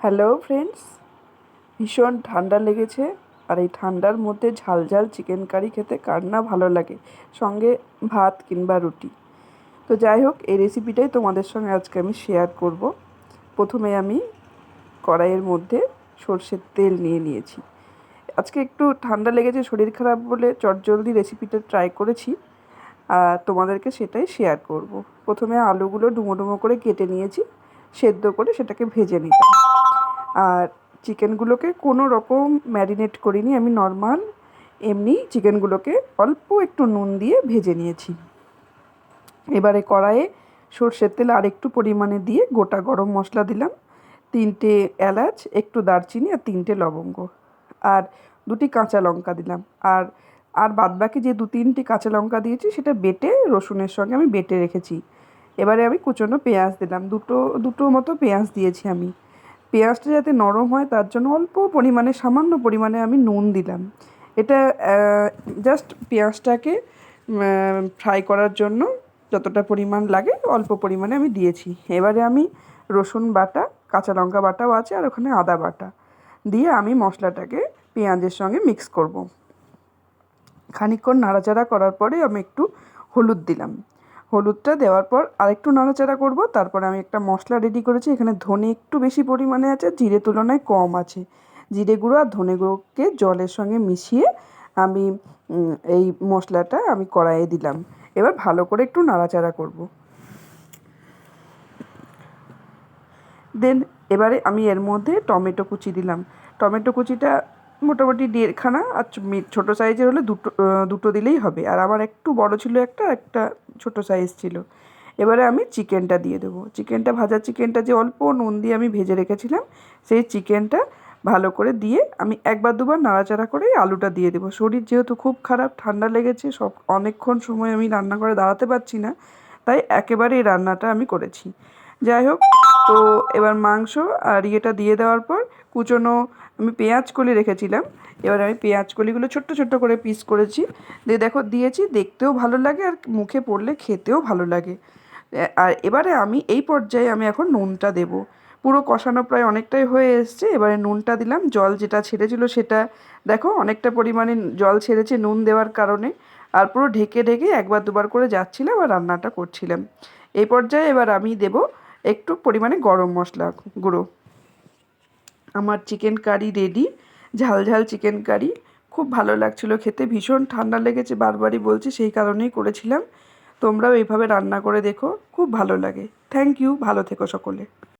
Hello friends, ভীষণ ঠান্ডা লেগেছে। আর এই ঠান্ডার মধ্যে ঝাল ঝাল চিকেন কারি খেতে কার না ভালো লাগে, সঙ্গে ভাত কিংবা রুটি। তো যাই হোক, এই রেসিপিটাই তোমাদের সঙ্গে আজকে আমি শেয়ার করব। প্রথমে আমি কড়াইয়ের মধ্যে সর্ষের তেল নিয়ে নিয়েছি। আজকে একটু ঠান্ডা লেগেছে, শরীর খারাপ বলে চটজলদি রেসিপিটা ট্রাই করেছি, আর তোমাদেরকে সেটাই শেয়ার করব। প্রথমে আলুগুলো ডুমো ডুমো করে কেটে নিয়েছি, সেদ্ধ করে সেটাকে ভেজে নিলাম। আর চিকেনগুলোকে কোনো রকম ম্যারিনেট করিনি, আমি নর্মাল এমনি চিকেনগুলোকে অল্প একটু নুন দিয়ে ভেজে নিয়েছি। এবারে কড়াইয়ে সর্ষের তেল আর একটু পরিমাণে দিয়ে গোটা গরম মশলা দিলাম, 3টে এলাচ, একটু দারচিনি আর 3টে লবঙ্গ, আর 2টি কাঁচা লঙ্কা দিলাম। আর আর বাদবাকি যে 2-3টি কাঁচা লঙ্কা দিয়েছি সেটা বেটে রসুনের সঙ্গে আমি বেটে রেখেছি। এবারে আমি কুচনো পেঁয়াজ দিলাম, দুটো দুটো মতো পেঁয়াজ দিয়েছি আমি। পেঁয়াজটা যাতে নরম হয় তার জন্য অল্প পরিমাণে, সামান্য পরিমাণে আমি নুন দিলাম। এটা জাস্ট পেঁয়াজটাকে ফ্রাই করার জন্য যতটা পরিমাণ লাগে অল্প পরিমাণে আমি দিয়েছি। এবারে আমি রসুন বাটা, কাঁচা লঙ্কা বাটাও আছে, আর ওখানে আদা বাটা দিয়ে আমি মশলাটাকে পেঁয়াজের সঙ্গে মিক্স করব। খানিকক্ষণ নাড়াচাড়া করার পরে আমি একটু হলুদ দিলাম। হলুদটা দেওয়ার পর আরেকটু নাড়াচাড়া করব। তারপরে আমি একটা মশলা রেডি করেছি। এখানে ধনে একটু বেশি পরিমাণে আছে, জিরে তুলনায় কম আছে। জিরে গুঁড়ো আর ধনে গুঁড়োকে জলের সঙ্গে মিশিয়ে আমি এই মশলাটা আমি কড়াইয়ে দিলাম। এবার ভালো করে একটু নাড়াচাড়া করব। দেন এবারে আমি এর মধ্যে টমেটো কুচি দিলাম। টমেটো কুচিটা মোটামুটি 1.5খানা, আর ছোটো সাইজের হলে দুটো দিলেই হবে। আর আমার একটু বড় ছিল একটা, একটা ছোটো সাইজ ছিল। এবারে আমি চিকেনটা দিয়ে দেবো। ভাজা চিকেনটা যে অল্প নুন দিয়ে আমি ভেজে রেখেছিলাম, সেই চিকেনটা ভালো করে দিয়ে আমি একবার দুবার নাড়াচাড়া করে আলুটা দিয়ে দেবো। শরীর যেহেতু খুব খারাপ, ঠান্ডা লেগেছে, অনেকক্ষণ সময় আমি রান্না করে দাঁড়াতে পারছি না, তাই একেবারে এই রান্নাটা আমি করেছি। যাই হোক, তো এবার মাংস আর ইয়েটা দিয়ে দেওয়ার পর কুচনো আমি পেঁয়াজ কলি রেখেছিলাম। এবার আমি পেঁয়াজ কলিগুলো ছোট্ট ছোট্ট করে পিস করেছি, দিয়ে দেখো দিয়েছি, দেখতেও ভালো লাগে আর মুখে পড়লে খেতেও ভালো লাগে। আর এবারে আমি এই পর্যায়ে আমি এখন নুনটা দেব। পুরো কষানো প্রায় অনেকটাই হয়ে এসছে, এবারে নুনটা দিলাম। জল যেটা ছেড়েছিল সেটা দেখো অনেকটা পরিমাণে জল ছেড়েছে নুন দেওয়ার কারণে। আর পুরো ঢেকে ঢেকে একবার দুবার করে যাচ্ছিলাম আর রান্নাটা করছিলাম। এই পর্যায়ে এবার আমি দেব একটু পরিমাণে গরম মশলা গুঁড়ো। আমার চিকেন কারি রেডি, ঝাল ঝাল চিকেন কারি। খুব ভালো লাগছিল খেতে, ভীষণ ঠান্ডা লেগেছে, বারবারই বলছি, সেই কারণেই করেছিলাম। তোমরাও এইভাবে রান্না করে দেখো, খুব ভালো লাগে। থ্যাংক ইউ, ভালো থেকো সকলে।